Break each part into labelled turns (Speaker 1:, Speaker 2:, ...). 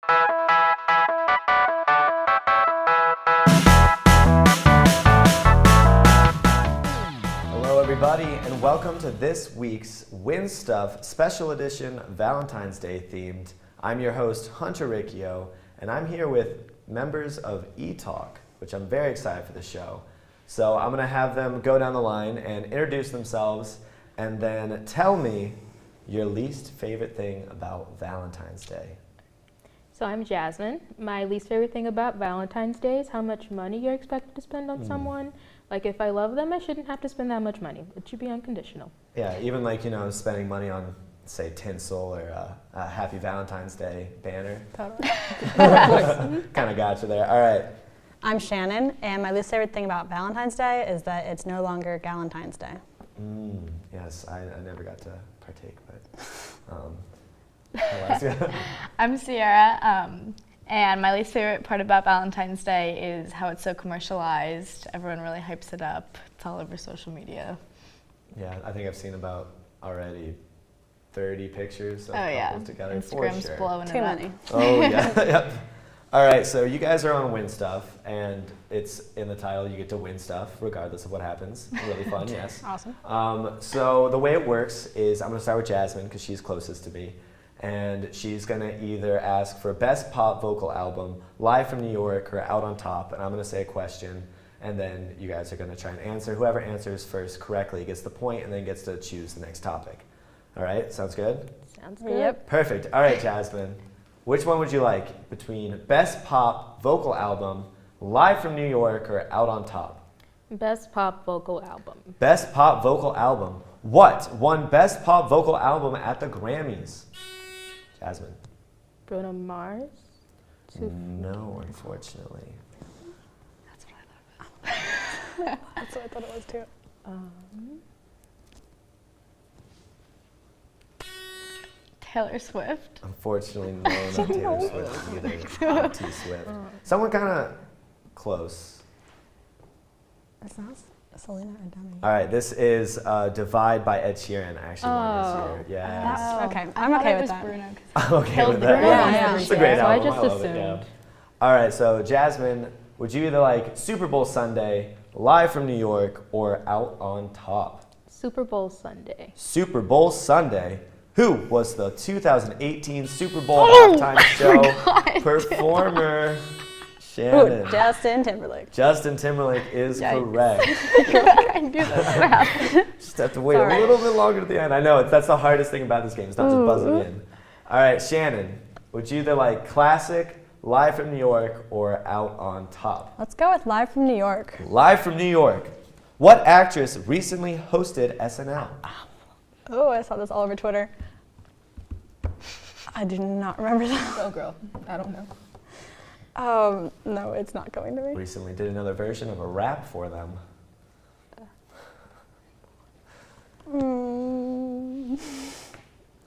Speaker 1: Hello everybody, and welcome to this week's Win Stuff Special Edition Valentine's Day themed. I'm your host, Hunter Riccio, and I'm here with members of ETalk, which I'm very excited for the show. So I'm going to have them go down the line and introduce themselves, and then tell me your least favorite thing about Valentine's Day.
Speaker 2: So I'm Jasmine. My least favorite thing about Valentine's Day is how much money you're expected to spend on someone. Like, if I love them, I shouldn't have to spend that much money. It should be unconditional.
Speaker 1: Yeah, even like, spending money on, say, tinsel or a Happy Valentine's Day banner.
Speaker 3: Totally.
Speaker 1: Kind of got you there. All right.
Speaker 3: I'm Shannon, and my least favorite thing about Valentine's Day is that it's no longer Galentine's Day.
Speaker 1: Yes, I never got to partake, but
Speaker 4: I'm Sierra, and my least favorite part about Valentine's Day is how it's so commercialized. Everyone really hypes it up. It's all over social media.
Speaker 1: Yeah, I think I've seen about already 30 pictures of
Speaker 4: Oh yeah,
Speaker 1: couples together.
Speaker 4: Instagram's
Speaker 1: for sure.
Speaker 4: blowing
Speaker 3: Too
Speaker 4: it up.
Speaker 3: many.
Speaker 1: Oh yeah, yep. All right, so you guys are on Win Stuff, and it's in the title. You get to win stuff regardless of what happens. Really fun, yes.
Speaker 3: Awesome.
Speaker 1: So the way it works is I'm going to start with Jasmine because she's closest to me. And she's going to either ask for Best Pop Vocal Album, Live from New York, or Out on Top. And I'm going to say a question, and then you guys are going to try and answer. Whoever answers first correctly gets the point and then gets to choose the next topic. All right? Sounds good?
Speaker 2: Sounds good.
Speaker 3: Yep.
Speaker 1: Perfect. All right, Jasmine. Which one would you like between Best Pop Vocal Album, Live from New York, or Out on Top?
Speaker 2: Best pop vocal album.
Speaker 1: Best Pop Vocal Album. What won Best Pop Vocal Album at the Grammys? Jasmine.
Speaker 2: Bruno Mars.
Speaker 1: No, unfortunately.
Speaker 4: That's what I thought.
Speaker 3: That's what I thought it was too.
Speaker 4: Taylor Swift.
Speaker 1: Unfortunately, no, not Taylor Swift either. Not T Swift. Someone kind of close.
Speaker 3: It's not Selena or Demi.
Speaker 1: All right, this is Divide by Ed Sheeran. I actually won this year. Yeah.
Speaker 3: Okay, I'm okay with that.
Speaker 4: Bruno.
Speaker 1: I'm okay
Speaker 4: Killed
Speaker 1: with that.
Speaker 4: Bruno.
Speaker 3: Yeah.
Speaker 1: It's a great
Speaker 2: So I
Speaker 1: album.
Speaker 2: just
Speaker 1: love it, yeah.
Speaker 2: assumed.
Speaker 1: All right, so Jasmine, would you either like Super Bowl Sunday, Live from New York, or Out on Top?
Speaker 2: Super Bowl Sunday.
Speaker 1: Super Bowl Sunday. Who was the 2018 Super Bowl halftime show performer? Shannon.
Speaker 3: Ooh, Justin Timberlake.
Speaker 1: Justin Timberlake is
Speaker 4: Yikes.
Speaker 1: correct.
Speaker 4: I knew that's what happened.
Speaker 1: Just have to wait
Speaker 3: Sorry.
Speaker 1: a little bit longer at the end. I know, that's the hardest thing about this game. It's not just buzzing in. All right, Shannon, would you either like classic, Live from New York, or Out on Top?
Speaker 3: Let's go with Live from New York.
Speaker 1: Live from New York. What actress recently hosted SNL?
Speaker 3: Oh, I saw this all over Twitter. I do not remember that.
Speaker 4: Go girl. I don't know.
Speaker 3: No, it's not going to be.
Speaker 1: Recently did another version of a rap for them.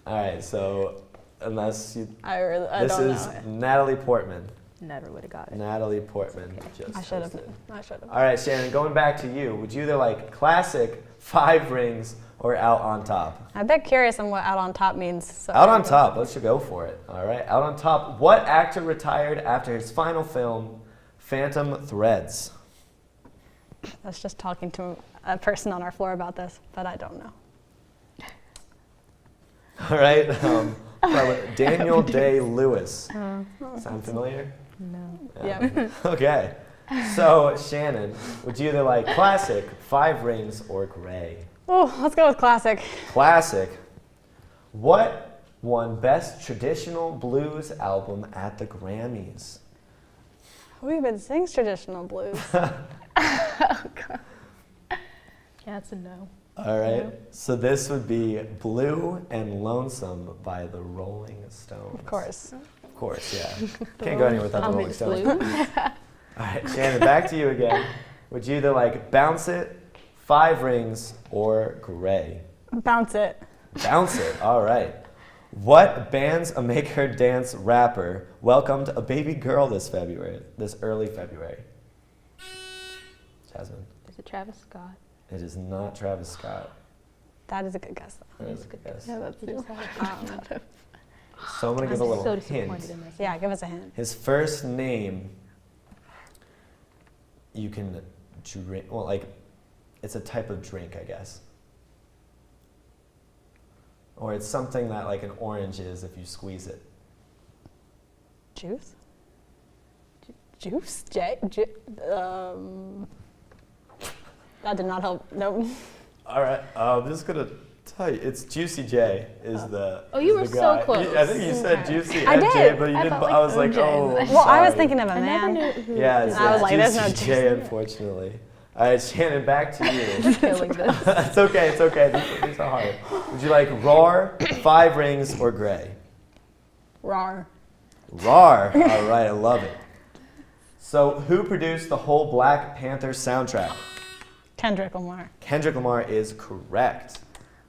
Speaker 1: All right, so unless you,
Speaker 3: I
Speaker 1: this
Speaker 3: don't
Speaker 1: is
Speaker 3: know it.
Speaker 1: Natalie Portman.
Speaker 2: Never would have got it.
Speaker 1: Natalie Portman just
Speaker 3: I should have.
Speaker 1: hosted.
Speaker 3: I should have.
Speaker 1: All right, Shannon, going back to you, would you either like classic, 5 rings, or Out on Top?
Speaker 3: I'm a bit curious on what Out on Top means. So
Speaker 1: Out on Top, let's go for it. All right, Out on Top. What actor retired after his final film, Phantom Threads?
Speaker 3: I was just talking to a person on our floor about this, but I don't know.
Speaker 1: All right, Daniel Day-Lewis. Sound familiar?
Speaker 2: No.
Speaker 3: Yeah.
Speaker 1: Okay, so Shannon, would you either like classic, 5 rings, or gray?
Speaker 3: Oh, let's go with classic.
Speaker 1: Classic. What won Best Traditional Blues Album at the Grammys?
Speaker 3: Who even sings traditional blues?
Speaker 2: Yeah, it's a no.
Speaker 1: All right, so this would be Blue and Lonesome by the Rolling Stones.
Speaker 3: Of course.
Speaker 1: Of course, yeah. Can't go anywhere without the Rolling
Speaker 2: It's
Speaker 1: Stones.
Speaker 2: blue.
Speaker 1: All right, Shannon, back to you again. Would you either like Bounce It, 5 rings, or Gray?
Speaker 3: Bounce it.
Speaker 1: Bounce It, all right. What band's a Make Her Dance rapper welcomed a baby girl this early February? Jasmine.
Speaker 2: Is it Travis Scott?
Speaker 1: It is not Travis Scott.
Speaker 3: That is a good guess, though.
Speaker 1: That is a good guess.
Speaker 4: Yeah, that's
Speaker 2: He just
Speaker 4: it.
Speaker 2: had a
Speaker 1: So I'm gonna give a little
Speaker 2: so
Speaker 1: hint.
Speaker 2: disappointed in myself.
Speaker 3: Yeah, give us a hint.
Speaker 1: His first name, you can drink, well, like, it's a type of drink, I guess. Or it's something that like an orange is if you squeeze it.
Speaker 3: Juice? Juice? That did not help. Nope.
Speaker 1: All right, I'm just gonna tell you, it's Juicy J is the.
Speaker 2: Oh, you
Speaker 1: is
Speaker 2: were
Speaker 1: the
Speaker 2: so
Speaker 1: guy.
Speaker 2: close.
Speaker 1: I think you said Juicy
Speaker 3: I
Speaker 1: and
Speaker 3: did.
Speaker 1: J, but you
Speaker 4: I
Speaker 1: didn't.
Speaker 4: thought,
Speaker 1: I was
Speaker 4: like,
Speaker 1: like, oh.
Speaker 4: OJ.
Speaker 1: I'm
Speaker 3: Well, I was
Speaker 1: sorry.
Speaker 3: thinking of a
Speaker 2: I never
Speaker 3: man.
Speaker 2: knew who.
Speaker 1: Yeah, it's
Speaker 3: I was like, there's
Speaker 1: Juicy
Speaker 3: no
Speaker 1: J,
Speaker 3: Juicy.
Speaker 1: unfortunately. All right, Shannon, back to you.
Speaker 2: Killing this.
Speaker 1: It's okay, it's okay. These are hard. Would you like Roar, 5 Rings, or Gray?
Speaker 3: Rar.
Speaker 1: Rar. All right, I love it. So, who produced the whole Black Panther soundtrack?
Speaker 3: Kendrick Lamar.
Speaker 1: Kendrick Lamar is correct.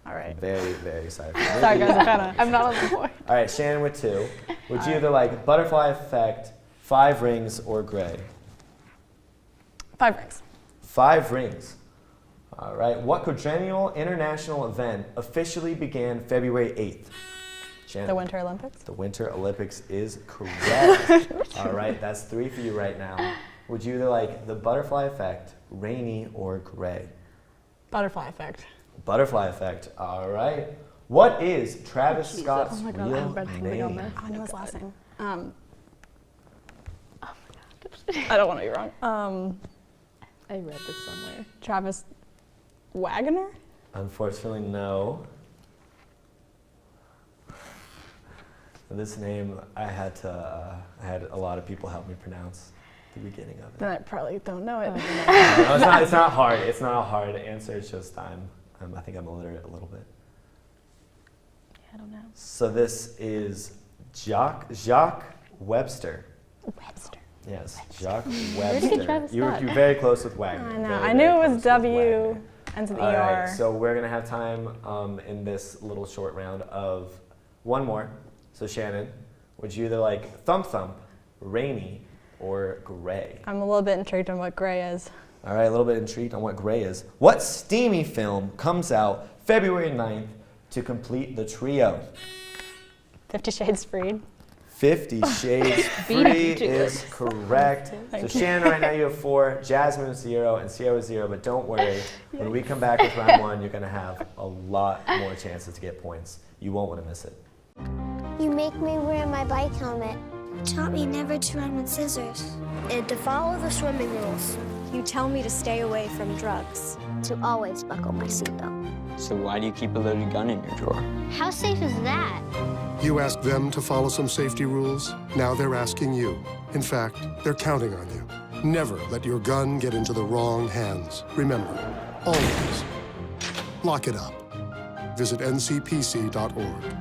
Speaker 3: All right.
Speaker 1: Very, very excited.
Speaker 3: Sorry, guys. I kind
Speaker 4: I'm not on the board.
Speaker 1: All right, Shannon with 2. Would you either like Butterfly Effect, 5 Rings, or Gray?
Speaker 3: 5 rings.
Speaker 1: 5 Rings. All right. What quadrennial international event officially began February 8th? Shannon.
Speaker 3: The Winter Olympics.
Speaker 1: The Winter Olympics is correct. All right, that's 3 for you right now. Would you either like the Butterfly Effect, Rainy, or Gray?
Speaker 3: Butterfly effect.
Speaker 1: Butterfly Effect. All right. What is Travis
Speaker 2: Jesus.
Speaker 1: Scott's
Speaker 4: Oh my God, I
Speaker 1: real
Speaker 4: read something on
Speaker 1: name?
Speaker 4: this.
Speaker 3: Oh, I know his last name. I don't want to be wrong.
Speaker 2: I read this somewhere.
Speaker 3: Travis Wagner?
Speaker 1: Unfortunately, no. This name, I had a lot of people help me pronounce the beginning of it.
Speaker 3: Then I probably don't know it.
Speaker 1: No, it's not hard. It's not a hard answer. It's just I think I'm illiterate a little bit.
Speaker 2: I don't know.
Speaker 1: So this is Jacques Webster.
Speaker 3: Webster.
Speaker 1: Yes, Jacques
Speaker 2: did you
Speaker 1: Webster.
Speaker 2: get Travis
Speaker 1: You were
Speaker 2: Scott?
Speaker 1: very close with Wagner.
Speaker 3: I know.
Speaker 1: Very,
Speaker 3: I
Speaker 1: very
Speaker 3: knew it
Speaker 1: close
Speaker 3: was
Speaker 1: with
Speaker 3: W,
Speaker 1: Wagner.
Speaker 3: ends with
Speaker 1: All
Speaker 3: ER.
Speaker 1: right, so we're gonna have time in this little short round of one more. So Shannon, would you either like Thump Thump, Rainy, or Gray?
Speaker 3: I'm a little bit intrigued on what gray is.
Speaker 1: All right, a little bit intrigued on what Gray is. What steamy film comes out February 9th to complete the trio?
Speaker 3: 50 Shades Freed.
Speaker 1: 50 Shades
Speaker 2: Beat
Speaker 1: Free
Speaker 2: me to
Speaker 1: is correct. So
Speaker 3: Thank you.
Speaker 1: Shannon, right now you have 4, Jasmine with 0, and Sierra with 0, but don't worry. When we come back with round 1, you're gonna have a lot more chances to get points. You won't wanna miss it.
Speaker 5: You make me wear my bike helmet. Taught me never to run with scissors. And to follow the swimming rules.
Speaker 6: You tell me to stay away from drugs.
Speaker 5: To always buckle my seatbelt.
Speaker 7: So why do you keep a loaded gun in your drawer?
Speaker 5: How safe is that?
Speaker 8: You asked them to follow some safety rules. Now they're asking you. In fact, they're counting on you. Never let your gun get into the wrong hands. Remember, always lock it up. Visit ncpc.org.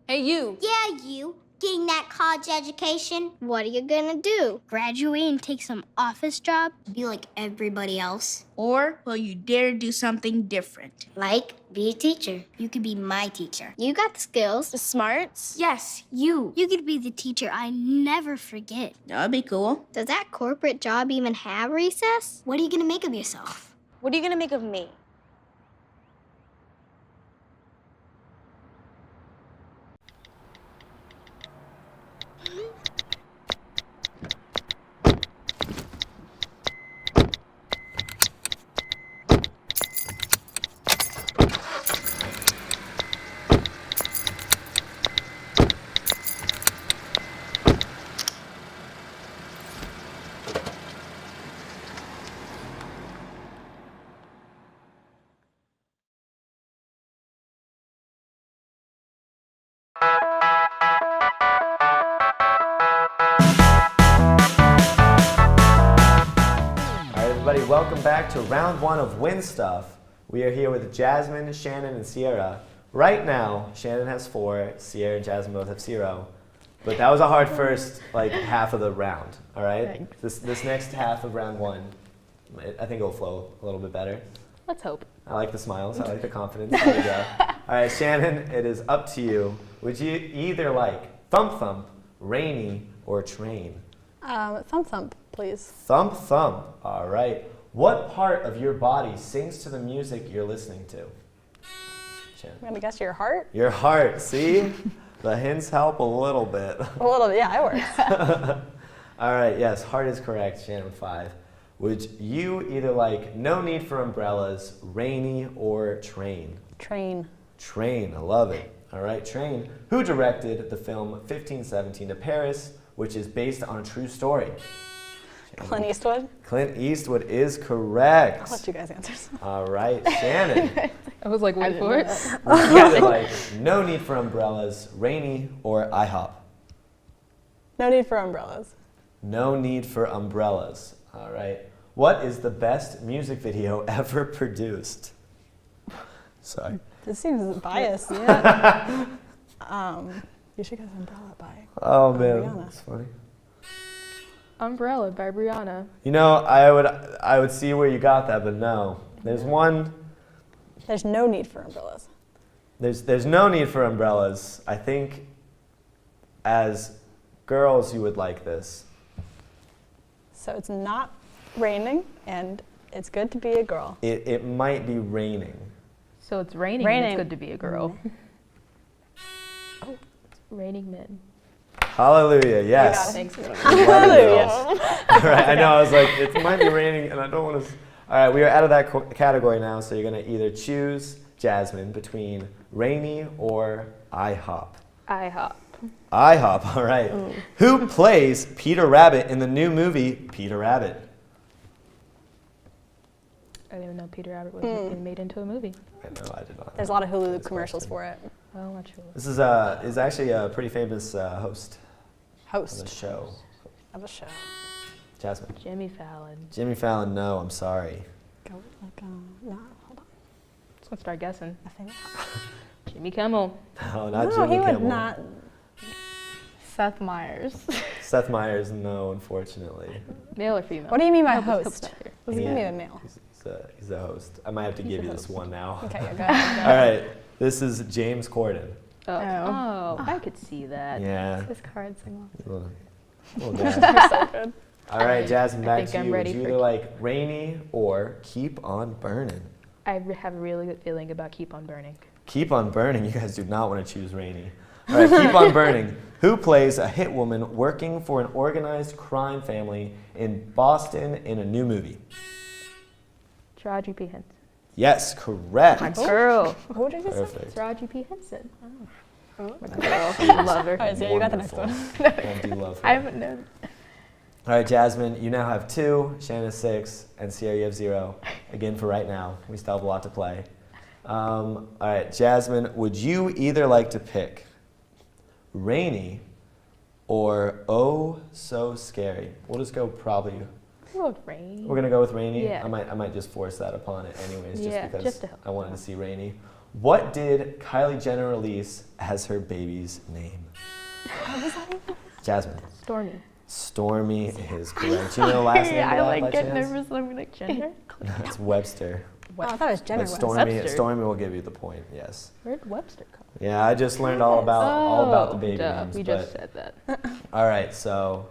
Speaker 6: Hey, you!
Speaker 5: Yeah, you. Getting that college education. What are you gonna do? Graduate and take some office job? Be like everybody else?
Speaker 9: Or will you dare do something different?
Speaker 5: Like, be a teacher. You could be my teacher. You got the skills.
Speaker 6: The smarts?
Speaker 9: Yes, you.
Speaker 5: You could be the teacher I never forget.
Speaker 9: That'd be cool.
Speaker 5: Does that corporate job even have recess? What are you gonna make of yourself?
Speaker 6: What are you gonna make of me?
Speaker 1: Everybody, welcome back to round 1 of Win Stuff. We are here with Jasmine, Shannon, and Sierra. Right now, Shannon has 4, Sierra and Jasmine both have 0. But that was a hard first half of the round, all right? This next half of round 1, I think it'll flow a little bit better.
Speaker 2: Let's hope.
Speaker 1: I like the smiles, I like the confidence. There we go. All right, Shannon, it is up to you. Would you either like Thump Thump, Rainy, or Train?
Speaker 3: Thump Thump, please.
Speaker 1: Thump Thump. All right. What part of your body sings to the music you're listening to? Shannon.
Speaker 3: I'm gonna guess your heart.
Speaker 1: Your heart. See? The hints help a little bit.
Speaker 3: A little bit, yeah, it works.
Speaker 1: All right, yes, heart is correct, Shannon 5. Would you either like no need for umbrellas, rainy, or train?
Speaker 3: Train.
Speaker 1: Train, I love it. All right, Train. Who directed the film 1517 to Paris, which is based on a true story?
Speaker 3: Clint Eastwood.
Speaker 1: Clint Eastwood is correct.
Speaker 3: I'll let you guys answer.
Speaker 1: All right, Shannon.
Speaker 2: I was like, wait for it.
Speaker 1: Would you either like no need for umbrellas, rainy, or IHOP?
Speaker 3: No need for umbrellas.
Speaker 1: No need for umbrellas. All right. What is the best music video ever produced? Sorry.
Speaker 3: This seems biased. Yeah. You should get an umbrella by.
Speaker 1: Oh man,
Speaker 3: Rihanna.
Speaker 1: that's funny.
Speaker 2: Umbrella by Brianna.
Speaker 1: You know, I would see where you got that, but no. There's one.
Speaker 3: There's no need for umbrellas.
Speaker 1: There's no need for umbrellas. I think as girls you would like this.
Speaker 3: So it's not raining, and it's good to be a girl.
Speaker 1: It might be raining.
Speaker 2: So it's raining. And it's good to be a girl.
Speaker 3: Oh,
Speaker 2: It's raining men.
Speaker 1: Hallelujah, yes.
Speaker 2: Thanks.
Speaker 3: Hallelujah.
Speaker 1: All right, I know, I was like, it might be raining and I don't want to. All right, we are out of that category now, so you're going to either choose, Jasmine, between rainy or IHOP.
Speaker 2: IHOP.
Speaker 1: IHOP, all right. Who plays Peter Rabbit in the new movie Peter Rabbit?
Speaker 2: I didn't even know Peter Rabbit was being made into a movie.
Speaker 1: I know, I did not.
Speaker 3: There's a lot of Hulu commercials for it.
Speaker 2: Oh, not sure.
Speaker 1: This is actually a pretty famous host of the show.
Speaker 3: Of a show.
Speaker 1: Jasmine.
Speaker 2: Jimmy Fallon.
Speaker 1: Jimmy Fallon, no, I'm sorry.
Speaker 3: Go like, no, hold on.
Speaker 2: Let's start guessing.
Speaker 3: I think.
Speaker 2: Jimmy Kimmel.
Speaker 1: No, not
Speaker 3: No,
Speaker 1: Jimmy
Speaker 3: he
Speaker 1: Kimmel.
Speaker 3: would not.
Speaker 4: Seth Meyers.
Speaker 1: Seth Meyers, no, unfortunately.
Speaker 2: Male or female?
Speaker 3: What do you mean by
Speaker 2: Help us
Speaker 3: host?
Speaker 2: out here.
Speaker 3: Does it give me a male?
Speaker 1: He's a host. I might have to give you this one now.
Speaker 3: Okay, yeah, go ahead.
Speaker 1: All right, this is James Corden.
Speaker 2: Oh, I could see that.
Speaker 1: Yeah.
Speaker 4: His cards sing
Speaker 1: Little guy.
Speaker 3: So good.
Speaker 1: All right, Jasmine, back
Speaker 2: think
Speaker 1: to
Speaker 2: I'm
Speaker 1: you. Would
Speaker 2: ready
Speaker 1: you
Speaker 2: for
Speaker 1: either like rainy or keep on burning?
Speaker 2: I have a really good feeling about Keep on Burning.
Speaker 1: Keep on burning. You guys do not want to choose rainy. All right, keep on burning. Who plays a hit woman working for an organized crime family in Boston in a new movie?
Speaker 2: Taraji P. Henson.
Speaker 1: Yes, correct.
Speaker 2: My girl.
Speaker 3: Who did you say?
Speaker 1: Perfect.
Speaker 2: Taraji P. Henson. Oh. My girl. I love her.
Speaker 3: All right, so you got the next one.
Speaker 1: I do love her.
Speaker 4: I haven't known.
Speaker 1: All right, Jasmine, you now have 2, Shannon 6, and Sierra, you have 0. Again, for right now. We still have a lot to play. All right, Jasmine, would you either like to pick rainy or oh so scary? We'll just go probably.
Speaker 2: We'll go with rain.
Speaker 1: We're gonna go with rainy.
Speaker 2: Yeah.
Speaker 1: I might just force that upon it anyways, just
Speaker 2: Yeah,
Speaker 1: because
Speaker 2: just to help.
Speaker 1: I wanted to see rainy. What did Kylie Jenner release as her baby's name? Jasmine.
Speaker 2: Stormy.
Speaker 1: Stormy is correct. Do you know the last name?
Speaker 4: I
Speaker 1: of that
Speaker 4: like
Speaker 1: by
Speaker 4: get
Speaker 1: chance?
Speaker 4: nervous. I'm gonna
Speaker 2: Gender?
Speaker 1: It's Webster.
Speaker 3: Oh, I thought it was Jenner.
Speaker 1: But
Speaker 2: Webster.
Speaker 1: Stormy will give you the point. Yes.
Speaker 2: Where'd Webster come
Speaker 1: Yeah, I just learned all about the baby
Speaker 2: duh,
Speaker 1: names.
Speaker 2: we just said that.
Speaker 1: All right, so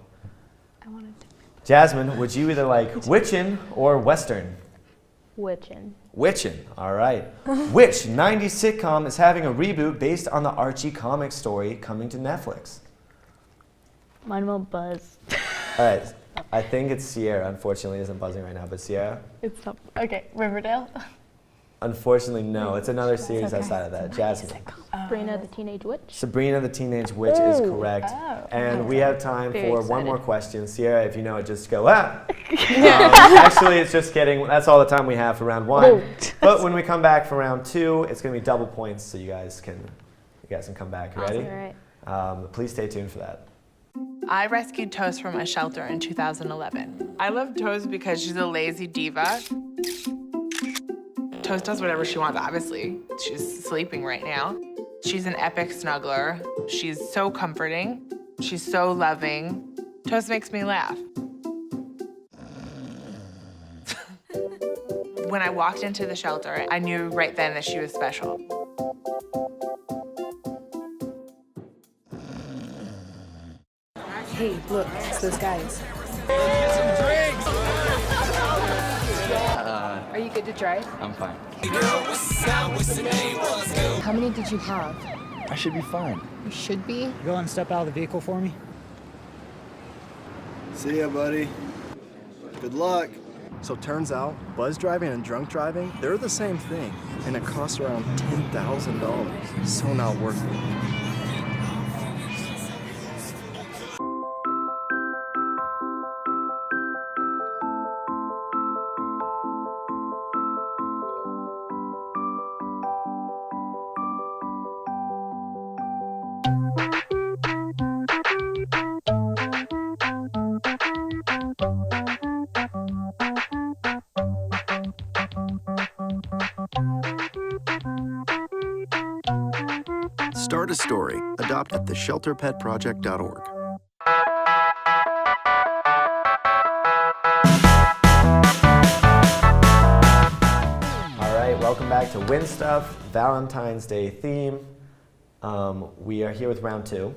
Speaker 4: I wanted to.
Speaker 1: Jasmine, would you either like witchin' or western?
Speaker 2: Witchin'.
Speaker 1: Witchin'. All right. Which 90s sitcom is having a reboot based on the Archie comic story coming to Netflix?
Speaker 4: Mine will buzz.
Speaker 1: All right. I think it's Sierra. Unfortunately, isn't buzzing right now, but Sierra.
Speaker 4: It's not. Okay, Riverdale.
Speaker 1: Unfortunately, no. It's another series outside of that. Jasmine.
Speaker 2: Sabrina the Teenage Witch.
Speaker 1: Sabrina the Teenage Witch is correct.
Speaker 4: Oh.
Speaker 1: And we have time
Speaker 2: Very
Speaker 1: for one
Speaker 2: excited.
Speaker 1: more question. Sierra, if you know it, just go, actually, it's just kidding. That's all the time we have for round 1. But when we come back for round 2, it's going to be double points, so you guys can come back. You ready?
Speaker 2: All right.
Speaker 1: Please stay tuned for that.
Speaker 10: I rescued Toast from a shelter in 2011. I love Toast because she's a lazy diva. Toast does whatever she wants, obviously. She's sleeping right now. She's an epic snuggler. She's so comforting. She's so loving. Toast makes me laugh. When I walked into the shelter, I knew right then that she was special.
Speaker 11: Hey, look, it's those guys. Are you good to drive?
Speaker 7: I'm fine.
Speaker 11: How many did you have? I should be fine.
Speaker 12: You should be.
Speaker 11: Go and step out of the vehicle for me.
Speaker 13: See ya, buddy. Good luck. So turns out, buzz driving and drunk driving, they're the same thing, and it costs around $10,000. So not worth it.
Speaker 8: Start a story. Adopt at theshelterpetproject.org.
Speaker 1: All right, welcome back to Win Stuff, Valentine's Day theme. We are here with round 2.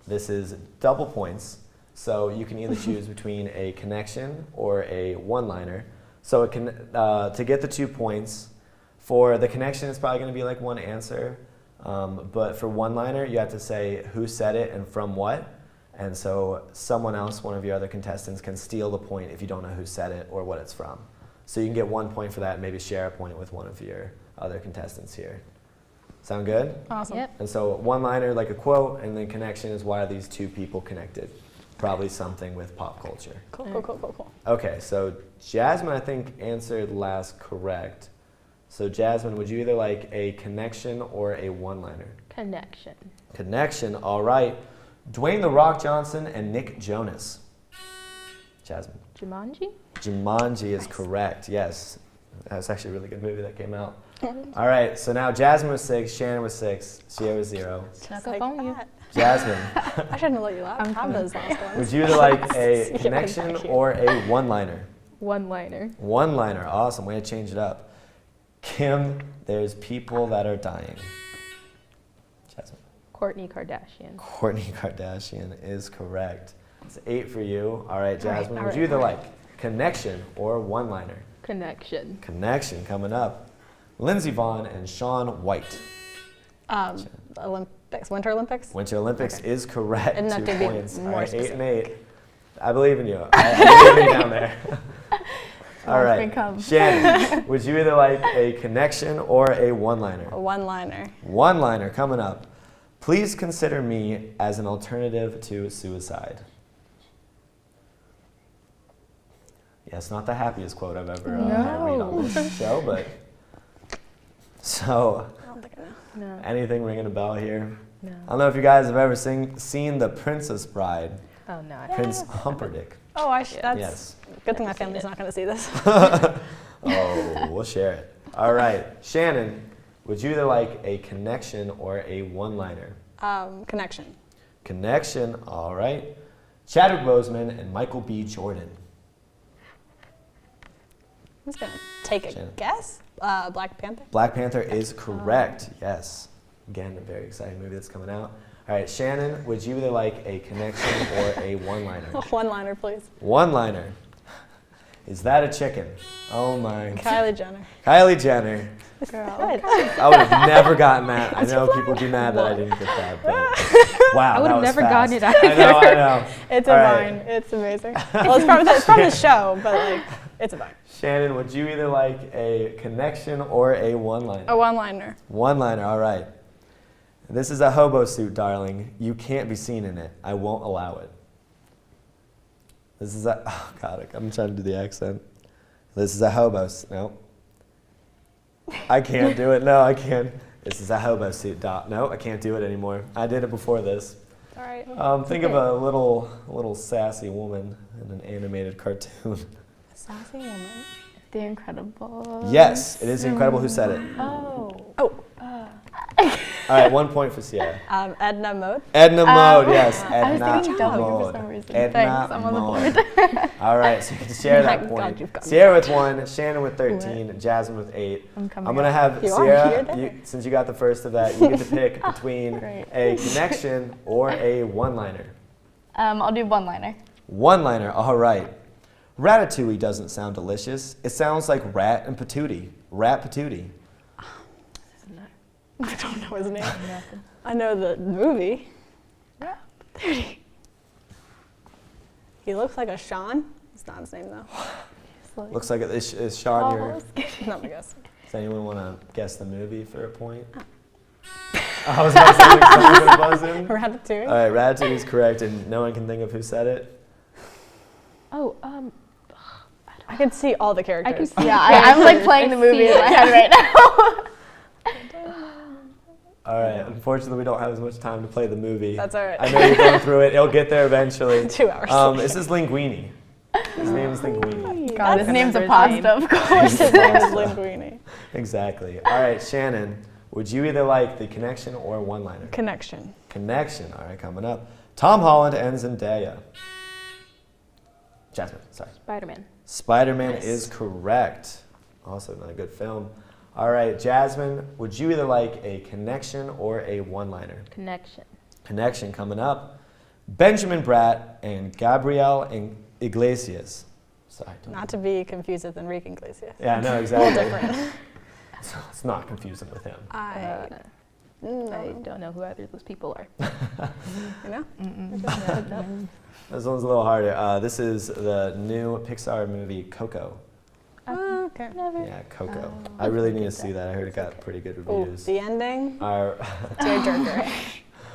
Speaker 1: This is double points, so you can either choose between a connection or a one-liner. So it can to get the 2 points. For the connection, it's probably going to be like one answer. But for one-liner, you have to say who said it and from what. And so someone else, one of your other contestants, can steal the point if you don't know who said it or what it's from. So you can get 1 point for that and maybe share a point with one of your other contestants here. Sound good?
Speaker 3: Awesome.
Speaker 2: Yep.
Speaker 1: And so one-liner, like a quote, and then connection is why are these 2 people connected? Probably something with pop culture.
Speaker 3: Cool.
Speaker 1: Okay, so Jasmine, I think, answered last correct. So Jasmine, would you either like a connection or a one-liner?
Speaker 2: Connection.
Speaker 1: Connection, all right. Dwayne "The Rock" Johnson and Nick Jonas. Jasmine.
Speaker 2: Jumanji?
Speaker 1: Jumanji is correct, yes. That's actually a really good movie that came out. All right, so now Jasmine was 6, Shannon was 6, Sierra was 0.
Speaker 2: Snuck up on you.
Speaker 1: Jasmine,
Speaker 3: I shouldn't have let you laugh. Have those last ones.
Speaker 1: would you either like a connection or a one-liner?
Speaker 2: One-liner.
Speaker 1: One-liner, awesome, way to change it up. Kim, there's people that are dying. Jasmine.
Speaker 2: Kourtney Kardashian.
Speaker 1: Kourtney Kardashian is correct. It's 8 for you. All right, Jasmine,
Speaker 3: all
Speaker 1: would
Speaker 3: right,
Speaker 1: you either
Speaker 3: all right.
Speaker 1: like connection or one-liner?
Speaker 2: Connection.
Speaker 1: Connection coming up. Lindsey Vonn and Shaun White.
Speaker 3: Olympics, Winter Olympics.
Speaker 1: Winter Olympics is correct.
Speaker 3: Didn't have
Speaker 1: 2
Speaker 3: to be
Speaker 1: points. All
Speaker 3: more
Speaker 1: right, 8 and
Speaker 3: specific.
Speaker 1: 8. I believe in you. I believe in you down there. All right,
Speaker 4: come.
Speaker 1: Shannon, would you either like a connection or a one-liner?
Speaker 3: A one-liner.
Speaker 1: One-liner coming up. Please consider me as an alternative to suicide. Yeah, it's not the happiest quote I've ever had to read on this show, but so
Speaker 3: I don't think I know.
Speaker 2: No.
Speaker 1: anything ringing a bell here?
Speaker 2: No.
Speaker 1: I don't know if you guys have ever seen The Princess Bride.
Speaker 2: Oh, no.
Speaker 1: Prince Humperdinck.
Speaker 3: Oh, that's
Speaker 1: Yes.
Speaker 3: good thing my family's not going to see this.
Speaker 1: Oh, we'll share it. All right, Shannon, would you either like a connection or a one-liner?
Speaker 3: Connection.
Speaker 1: Connection, all right. Chadwick Boseman and Michael B. Jordan.
Speaker 3: I'm just going to take a
Speaker 1: Shannon.
Speaker 3: guess. Black Panther.
Speaker 1: Black Panther is correct, yes. Again, a very exciting movie that's coming out. All right, Shannon, would you either like a connection or a one-liner?
Speaker 3: One-liner, please.
Speaker 1: One-liner. Is that a chicken? Oh my.
Speaker 3: Kylie Jenner.
Speaker 1: Kylie Jenner.
Speaker 3: Girl.
Speaker 1: I would have never gotten that. I know people get mad that I didn't get that, but wow,
Speaker 2: I would
Speaker 1: that
Speaker 2: have
Speaker 1: was
Speaker 2: never
Speaker 1: fast.
Speaker 2: gotten it either.
Speaker 1: I know.
Speaker 3: It's
Speaker 1: All
Speaker 3: a
Speaker 1: right.
Speaker 3: vine. It's amazing. Well, it's from the show, but like, it's a vine.
Speaker 1: Shannon, would you either like a connection or a one-liner?
Speaker 3: A one-liner.
Speaker 1: One-liner, all right. This is a hobo suit, darling. You can't be seen in it. I won't allow it. This is a, oh God, I'm trying to do the accent. This is a hobo suit, no. I can't do it, no, I can't. This is a hobo suit, no, I can't do it anymore. I did it before this.
Speaker 3: All right.
Speaker 1: Think of a little sassy woman in an animated cartoon.
Speaker 3: A sassy woman.
Speaker 4: The Incredibles.
Speaker 1: Yes, it is Incredible. Who said it?
Speaker 3: Oh.
Speaker 1: All right, 1 point for Sierra.
Speaker 3: Edna Mode.
Speaker 1: Edna Mode, yes.
Speaker 4: I was
Speaker 1: Edna
Speaker 4: thinking W
Speaker 1: Mode.
Speaker 4: for some reason.
Speaker 1: Edna
Speaker 4: Thanks, I'm on the
Speaker 1: Mode.
Speaker 4: board.
Speaker 1: All right, so you can share that
Speaker 3: God,
Speaker 1: point.
Speaker 3: you've got me.
Speaker 1: Sierra with 1, Shannon with 13, Jasmine with 8.
Speaker 4: I'm coming
Speaker 1: I'm going to have
Speaker 3: You are,
Speaker 1: Sierra,
Speaker 3: you're there.
Speaker 1: since you got the first of that, you get to pick between
Speaker 4: Great.
Speaker 1: a connection or a one-liner.
Speaker 4: I'll do one-liner.
Speaker 1: One-liner, all right. Ratatouille doesn't sound delicious. It sounds like rat and patootie. Rat patootie.
Speaker 3: I don't know his name. I know the movie.
Speaker 4: Yeah.
Speaker 3: 30. He looks like a Sean. It's not his name though.
Speaker 1: Looks like is Sean your...
Speaker 3: Not my guess.
Speaker 1: Does anyone want to guess the movie for a point? I was going to say the buzzing.
Speaker 3: Ratatouille.
Speaker 1: All right, Ratatouille is correct, and no one can think of who said it.
Speaker 2: Oh,
Speaker 3: I could see all the characters.
Speaker 4: Yeah, I'm like playing the movie in my head right now.
Speaker 1: All right, unfortunately, we don't have as much time to play the movie.
Speaker 3: That's all right.
Speaker 1: I know you're going through it. It'll get there eventually.
Speaker 3: 2 hours.
Speaker 1: This is Linguini. His name is Linguini.
Speaker 4: God, his name's a pasta, of course.
Speaker 3: His name is Linguini.
Speaker 1: Exactly. All right, Shannon, would you either like the connection or one-liner?
Speaker 3: Connection.
Speaker 1: Connection. All right, coming up. Tom Holland and Zendaya. Jasmine, sorry.
Speaker 2: SpiderMan.
Speaker 1: SpiderMan is correct. Also another good film. All right, Jasmine, would you either like a connection or a one-liner?
Speaker 2: Connection.
Speaker 1: Connection coming up. Benjamin Bratt and Gabrielle Iglesias. Sorry.
Speaker 3: Not to be confused with Enrique Iglesias.
Speaker 1: Yeah, no, exactly.
Speaker 3: Different.
Speaker 1: So let's not confuse him with him.
Speaker 2: I don't know who either of those people are.
Speaker 3: You know?
Speaker 2: No.
Speaker 1: This one's a little harder. This is the new Pixar movie Coco.
Speaker 3: Oh, okay.
Speaker 2: Never.
Speaker 1: Yeah, Coco. I really need to see that. I heard it got pretty good
Speaker 3: Ooh,
Speaker 1: reviews.
Speaker 3: the ending.
Speaker 1: Our
Speaker 3: Tearjerker.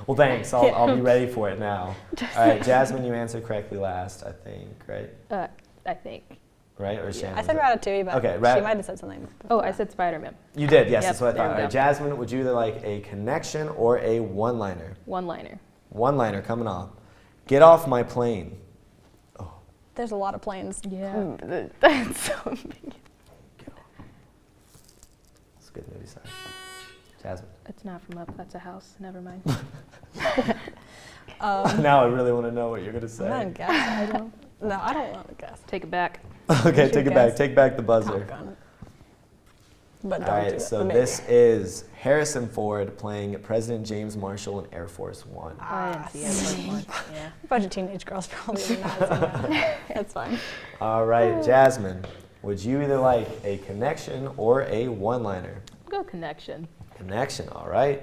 Speaker 1: Well, thanks. I'll be ready for it now. All right, Jasmine, you answered correctly last, I think, right?
Speaker 2: I think.
Speaker 1: Right, or Shannon?
Speaker 3: I said Ratatouille, but
Speaker 1: okay,
Speaker 3: she might have said something.
Speaker 2: Oh, I said SpiderMan.
Speaker 1: You did, yes,
Speaker 2: Yep,
Speaker 1: that's what I thought.
Speaker 2: there we
Speaker 1: All right,
Speaker 2: go.
Speaker 1: Jasmine, would you either like a connection or a one-liner?
Speaker 2: One-liner.
Speaker 1: One-liner coming off. Get off my plane.
Speaker 3: There's a lot of planes.
Speaker 2: Yeah.
Speaker 4: That's so big.
Speaker 1: It's a good movie, sorry. Jasmine.
Speaker 2: It's not from Up, that's a house. Never mind.
Speaker 1: Now I really want to know what you're going to say.
Speaker 3: I'm gonna guess. I don't. No, I don't want to guess.
Speaker 2: Take it back.
Speaker 1: Okay, take it back.
Speaker 3: guess?
Speaker 1: Take back the buzzer.
Speaker 3: Top Gun. But don't
Speaker 1: All
Speaker 3: do
Speaker 1: right,
Speaker 3: it.
Speaker 1: so
Speaker 3: Maybe.
Speaker 1: this is Harrison Ford playing President James Marshall in Air Force One.
Speaker 2: I didn't see everyone. Yeah.
Speaker 3: A bunch of teenage girls probably would not have seen that. That's fine.
Speaker 1: All right, Jasmine, would you either like a connection or a one-liner?
Speaker 2: Go connection.
Speaker 1: Connection, all right.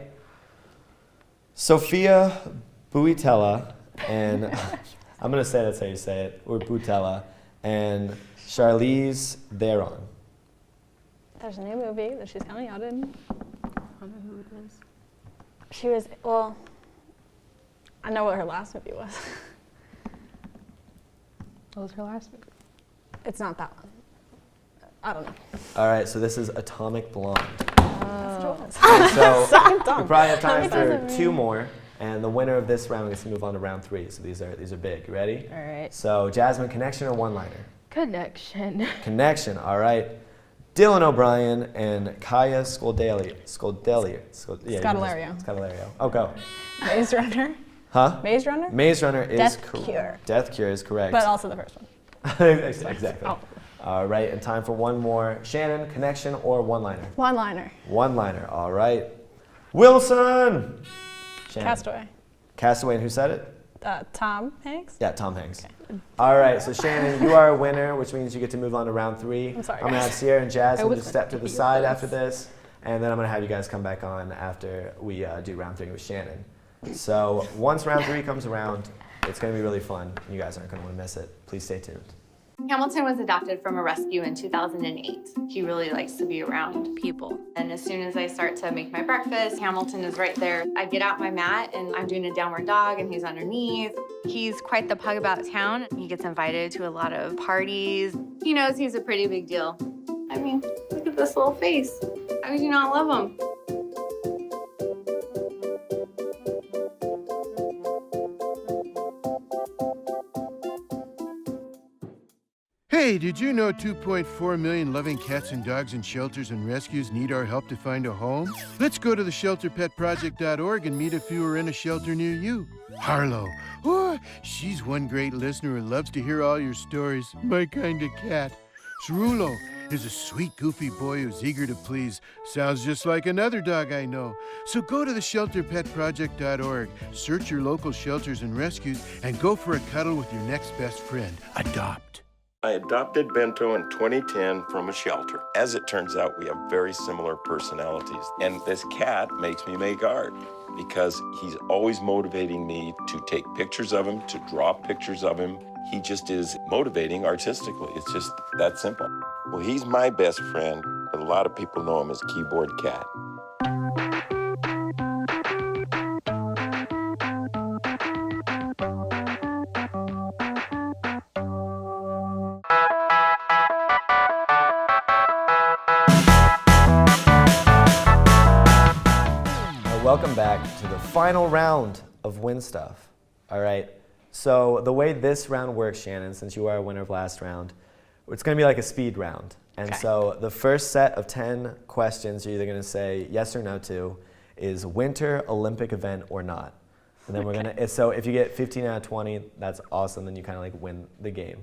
Speaker 1: Sophia Boutella and I'm going to say that's how you say it, or Boutella, and Charlize Theron.
Speaker 3: There's a new movie that she's kind of out in.
Speaker 2: I don't know who it is.
Speaker 3: She was, well, I know what her last movie was.
Speaker 2: What was her last movie?
Speaker 3: It's not that one. I don't know.
Speaker 1: All right, so this is Atomic Blonde.
Speaker 3: Oh.
Speaker 1: So we probably have time for 2 more, and the winner of this round gets to move on to round 3. So these are big. You ready?
Speaker 2: All right.
Speaker 1: So Jasmine, connection or one-liner?
Speaker 2: Connection.
Speaker 1: Connection. All right. Dylan O'Brien and Kaya Scodelario. Scodelario. Oh, go.
Speaker 3: Maze Runner.
Speaker 1: Huh?
Speaker 3: Maze Runner?
Speaker 1: Maze Runner is
Speaker 3: Death
Speaker 1: correct.
Speaker 3: Cure.
Speaker 1: Death Cure is correct.
Speaker 3: But also the first one.
Speaker 1: Exactly.
Speaker 3: Oh.
Speaker 1: All right, and time for one more. Shannon, connection or one-liner?
Speaker 3: One-liner.
Speaker 1: One-liner. All right. Wilson. Shannon.
Speaker 3: Castaway.
Speaker 1: Castaway, and who said it?
Speaker 3: Tom Hanks?
Speaker 1: Yeah, Tom Hanks. Okay. All right, so Shannon, you are a winner, which means you get to move on to round 3.
Speaker 3: I'm sorry,
Speaker 1: I'm going to
Speaker 3: guys.
Speaker 1: have Sierra and Jasmine just step to the side
Speaker 2: this.
Speaker 1: after this, and then I'm going to have you guys come back on after we do round 3 with Shannon. So once round 3 comes around, it's going to be really fun. You guys aren't going to want to miss it. Please stay tuned.
Speaker 12: Hamilton was adopted from a rescue in 2008. He really likes to be around people. And as soon as I start to make my breakfast, Hamilton is right there. I get out my mat and I'm doing a downward dog and he's underneath. He's quite the pug about town. He gets invited to a lot of parties. He knows he's a pretty big deal. I mean, look at this little face. How could you not love him?
Speaker 14: Hey, did you know 2.4 million loving cats and dogs in shelters and rescues need our help to find a home? Let's go to theshelterpetproject.org and meet a few who are in a shelter near you. Harlow, oh, she's one great listener who loves to hear all your stories. My kind of cat. Cerulo is a sweet, goofy boy who's eager to please. Sounds just like another dog I know. So go to theshelterpetproject.org, search your local shelters and rescues, and go for a cuddle with your next best friend. Adopt.
Speaker 15: I adopted Bento in 2010 from a shelter. As it turns out, we have very similar personalities. And this cat makes me make art because he's always motivating me to take pictures of him, to draw pictures of him. He just is motivating artistically. It's just that simple. Well, he's my best friend, but a lot of people know him as Keyboard Cat.
Speaker 1: Welcome back to the final round of Win Stuff. All right, so the way this round works, Shannon, since you are a winner of last round, it's going to be like a speed round. And so the first set of 10 questions you're either going to say yes or no to is Winter Olympic event or not. And then we're going to, so if you get 15 out of 20, that's awesome, then you kind of like win the game.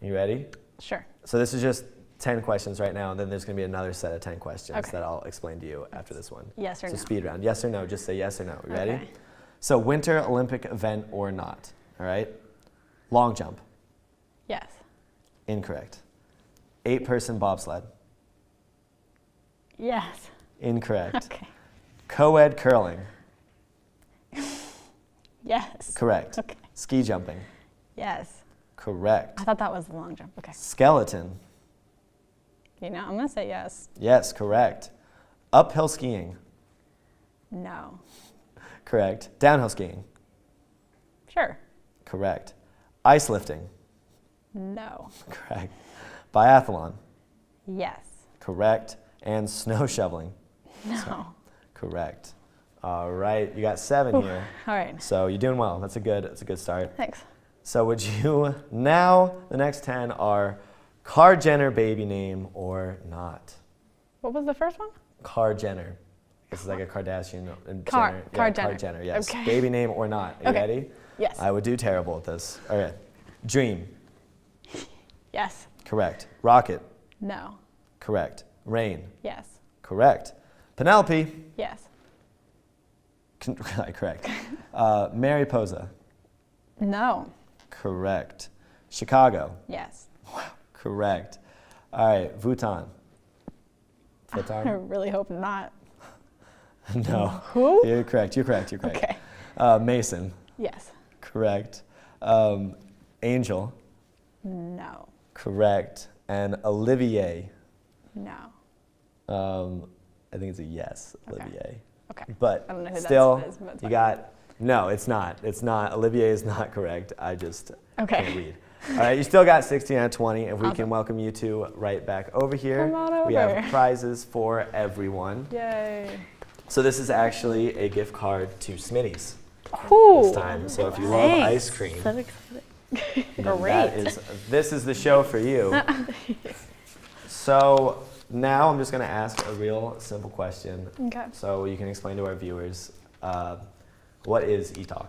Speaker 1: You ready?
Speaker 3: Sure.
Speaker 1: So this is just 10 questions right now, and then there's going to be another set of 10 questions that I'll explain to you after this one.
Speaker 3: Yes or no.
Speaker 1: So speed round. Yes or no. Just say yes or no. You ready?
Speaker 3: Okay.
Speaker 1: So Winter Olympic event or not. All right? Long jump.
Speaker 3: Yes.
Speaker 1: Incorrect. 8-person bobsled.
Speaker 3: Yes.
Speaker 1: Incorrect.
Speaker 3: Okay.
Speaker 1: Co-ed curling.
Speaker 3: Yes.
Speaker 1: Correct.
Speaker 3: Okay.
Speaker 1: Ski jumping.
Speaker 3: Yes.
Speaker 1: Correct.
Speaker 3: I thought that was the long jump. Okay.
Speaker 1: Skeleton.
Speaker 3: You know, I'm going to say yes.
Speaker 1: Yes, correct. Uphill skiing.
Speaker 3: No.
Speaker 1: Correct. Downhill skiing.
Speaker 3: Sure.
Speaker 1: Correct. Ice lifting.
Speaker 3: No.
Speaker 1: Correct. Biathlon.
Speaker 3: Yes.
Speaker 1: Correct. And snow shoveling.
Speaker 3: No.
Speaker 1: So, correct. All right, you got 7 here.
Speaker 3: All right.
Speaker 1: So you're doing well. That's a good start.
Speaker 3: Thanks.
Speaker 1: So would you, now the next 10 are Kar Jenner baby name or not?
Speaker 3: What was the first one?
Speaker 1: Kar Jenner. This is like a Kardashian.
Speaker 3: Kar Jenner.
Speaker 1: Kar Jenner, yes.
Speaker 3: Okay.
Speaker 1: Baby name or not. Are you ready?
Speaker 3: Yes.
Speaker 1: I would do terrible at this. All right. Dream.
Speaker 3: Yes.
Speaker 1: Correct. Rocket.
Speaker 3: No.
Speaker 1: Correct. Rain.
Speaker 3: Yes.
Speaker 1: Correct. Penelope.
Speaker 3: Yes.
Speaker 1: Correct. Mariposa.
Speaker 3: No.
Speaker 1: Correct. Chicago.
Speaker 3: Yes.
Speaker 1: Correct. All right, Vuitton.
Speaker 3: I really hope not.
Speaker 1: No.
Speaker 3: Who?
Speaker 1: You're correct.
Speaker 3: Okay.
Speaker 1: Mason.
Speaker 3: Yes.
Speaker 1: Correct. Angel.
Speaker 3: No.
Speaker 1: Correct. And Olivier.
Speaker 3: No.
Speaker 1: I think it's a yes, Olivier.
Speaker 3: Okay.
Speaker 1: But
Speaker 3: I don't know who
Speaker 1: still,
Speaker 3: that is, but it's
Speaker 1: you
Speaker 3: fine.
Speaker 1: got, no, it's not. It's not. Olivier is not correct. I just can't read. All right, you still got 16 out of 20, and we can welcome you two right back over here.
Speaker 3: Come on over.
Speaker 1: We have prizes for everyone.
Speaker 3: Yay.
Speaker 1: So this is actually a gift card to Smitty's
Speaker 3: Ooh.
Speaker 1: this time. So if you love ice cream,
Speaker 3: So excited.
Speaker 1: then this is the show for you. So now I'm just going to ask a real simple question.
Speaker 3: Okay.
Speaker 1: So you can explain to our viewers, what is ETalk?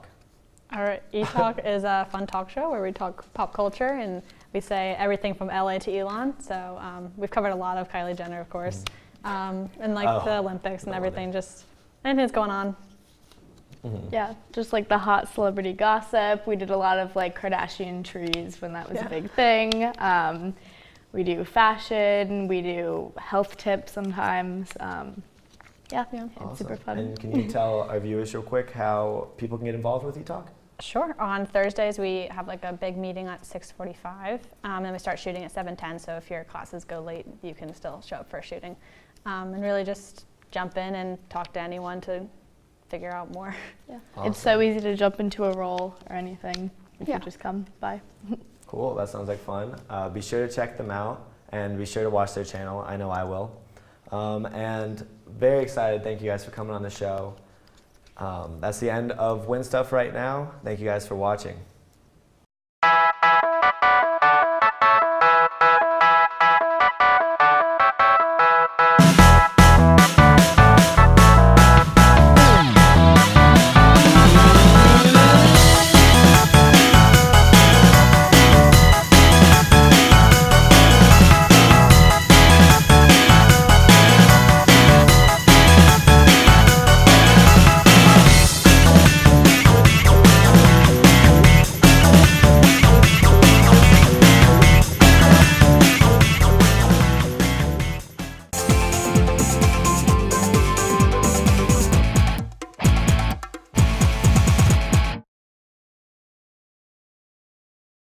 Speaker 3: All right, ETalk is a fun talk show where we talk pop culture and we say everything from LA to Elon. So we've covered a lot of Kylie Jenner, of course, and like the Olympics and everything, just anything's going on.
Speaker 4: Yeah, just like the hot celebrity gossip. We did a lot of like Kardashian trees when that was a big thing. We do fashion, we do health tips sometimes. Yeah, it's super fun.
Speaker 1: And can you tell our viewers real quick how people can get involved with ETalk?
Speaker 3: Sure. On Thursdays, we have like a big meeting at 6:45, and we start shooting at 7:10. So if your classes go late, you can still show up for shooting, and really just jump in and talk to anyone to figure out more.
Speaker 4: Yeah, it's so easy to jump into a role or anything if you just come by.
Speaker 1: Cool, that sounds like fun. Be sure to check them out and be sure to watch their channel. I know I will. And very excited. Thank you guys for coming on the show. That's the end of Win Stuff right now. Thank you guys for watching.